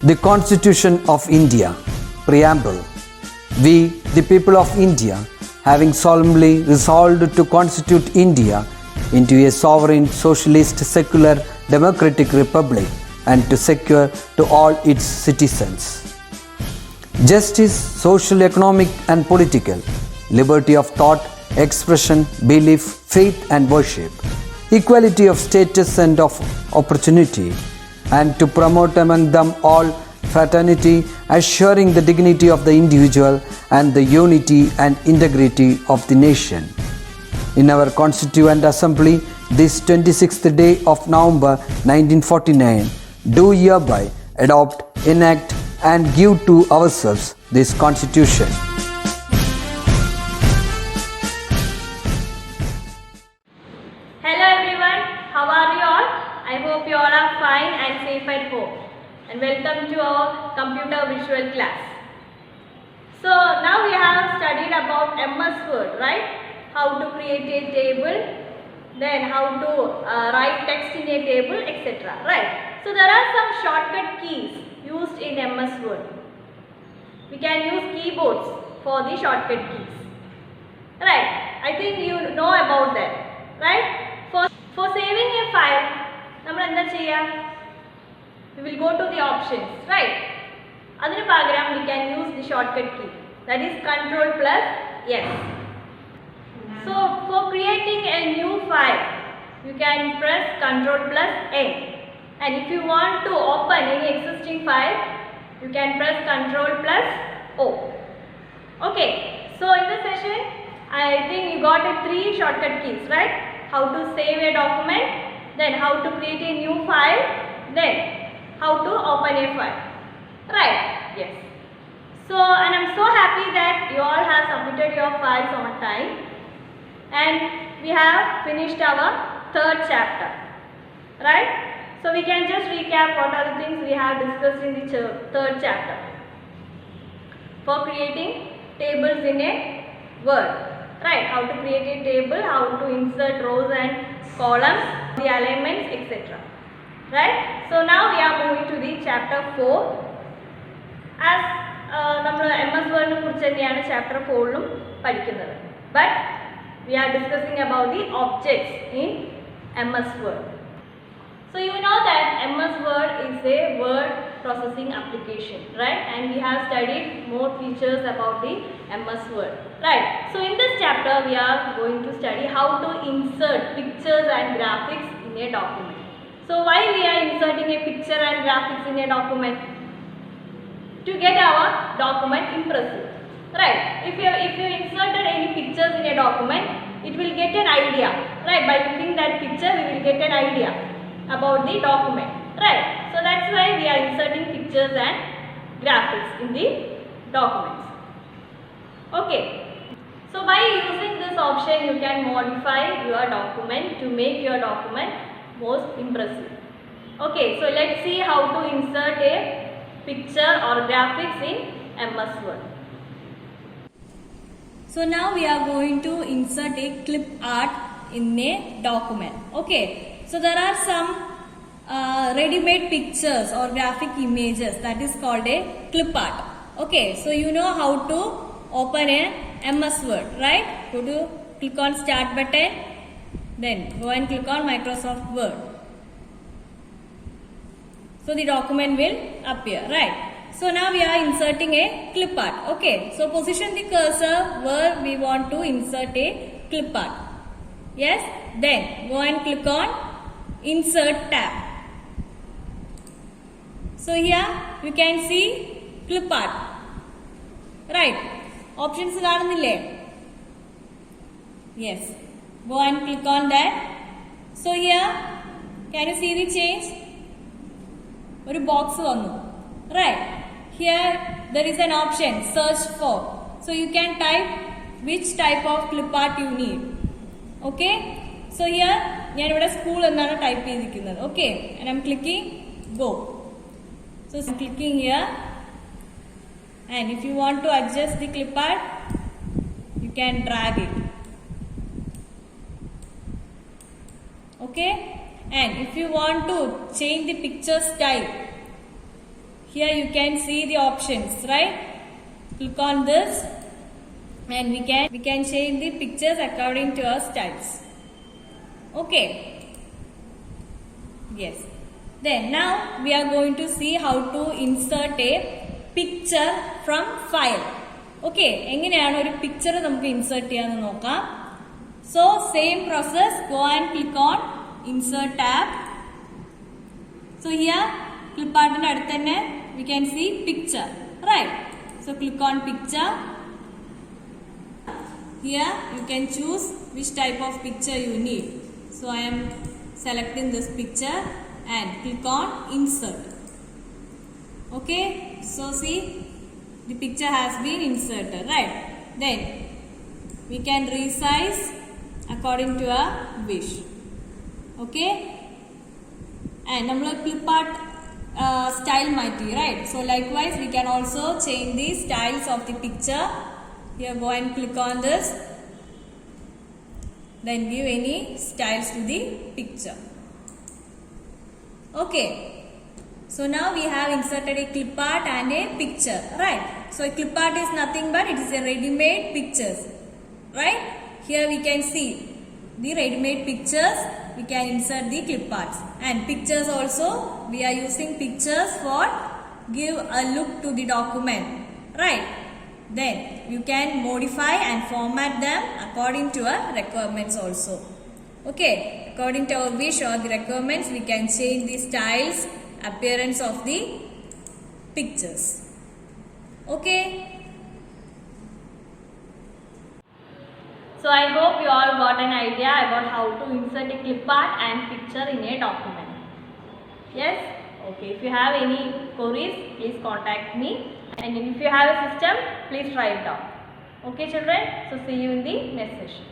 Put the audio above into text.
The Constitution of India, Preamble. We, the people of India, having solemnly resolved to constitute India into a sovereign, socialist, secular, democratic republic and to secure to all its citizens justice, social, economic and political, liberty of thought, expression, belief, faith and worship, equality of status and of opportunity, and to promote among them all fraternity, assuring the dignity of the individual and the unity and integrity of the nation. In our Constituent Assembly, this 26th day of November 1949, do hereby adopt, enact and give to ourselves this Constitution. Hello everyone, how are you all? I hope you all are fine and safe at home. And welcome to our computer visual class. So now we have studied about MS Word, right? How to create a table, then how to write text in a table, etc. Right? So there are some shortcut keys used in MS Word. We can use keyboards for the shortcut keys. Right? I think you know about that. Right? For saving a file, we will go to the options, right? Adinu pagaram we can use the shortcut key, that is Ctrl plus S. So for creating a new file, you can press Ctrl plus N, and if you want to open any existing file, you can press Ctrl plus O. Okay, so in this session, I think you got 3 shortcut keys, right? How to save a document, then how to create a new file, then how to open a file. Right? Yes. So, and I'm so happy that you all have submitted your files on time. And we have finished our 3rd chapter. Right? So, we can just recap what are the things we have discussed in the 3rd chapter. For creating tables in a Word. Right? How to create a table, how to insert rows and columns, the alignments, etc. Right? So now we are moving to the chapter 4. As MS Word chapter 4 but we are discussing about the objects in MS Word. So you know that MS Word is a word processing application, right? And we have studied more features about the MS Word, right? So in this chapter we are going to study how to insert pictures and graphics in a document. So why we are inserting a picture and graphics in a document? To get our document impressive, right? If you inserted any pictures in a document, it will get an idea, right? By looking that picture, we will get an idea about the document, right? So that's why we are inserting pictures and graphics in the documents. Okay. So by using this option, you can modify your document to make your document most impressive. Okay, so let's see how to insert a picture or graphics in MS Word. So now we are going to insert a clip art in a document. Okay, so there are some ready-made pictures or graphic images that is called a clip art. Okay, so you know how to open a MS Word, right? Go to click on Start button, then go and click on Microsoft Word. So the document will appear, right? So now we are inserting a clip art. Okay, so position the cursor where we want to insert a clip art. Yes, then go and click on Insert tab. So here you can see clip art, right? Options കാണുന്നില്ലേ? Yes, go and click on that. So here, can you see the change? ഒരു box വന്നു, right? Here there is an option search for, so you can type which type of clip art you need. Okay, so here ഞാൻ ഇവിടെ school എന്നാണ് type ചെയ്തിരിക്കുന്നത്. Okay, and I'm clicking go. So I'm clicking here, and if you want to adjust the clip art, you can drag it. Okay, and if you want to change the picture style, here you can see the options, right? Click on this and we can change the pictures according to our styles. Okay. Yes. Then now we are going to see how to insert a picture from file. Okay. എങ്ങനെയാണ് ഒരു picture നമുക്ക് insert ചെയ്യാന്ന് നോക്കാം. So same process, go and click on insert tab. So here clipart അടുത്ത് തന്നെ we can see picture, right? So click on picture. Here you can choose which type of picture you need. So I am selecting this picture and click on insert. Okay, so see the picture has been inserted, right? Then we can resize according to our wish. Okay, and nammal clipart style mighty, right? So likewise we can also change the styles of the picture. Here go and click on this, then give any styles to the picture. Okay, so now we have inserted a clip art and a picture, right? So a clip art is nothing but it is a ready-made pictures, right? Here we can see the ready-made pictures. We can insert the clip arts and pictures also. We are using pictures for give a look to the document, right? Then you can modify and format them according to our requirements also. Okay, according to our wish or the requirements, we can change the styles, appearance of the pictures. Okay. So I hope you all got an idea about how to insert a clip art and picture in a document. Yes? Okay, if you have any queries, please contact me. And if you have a system, please try it out. Okay children, so see you in the next session.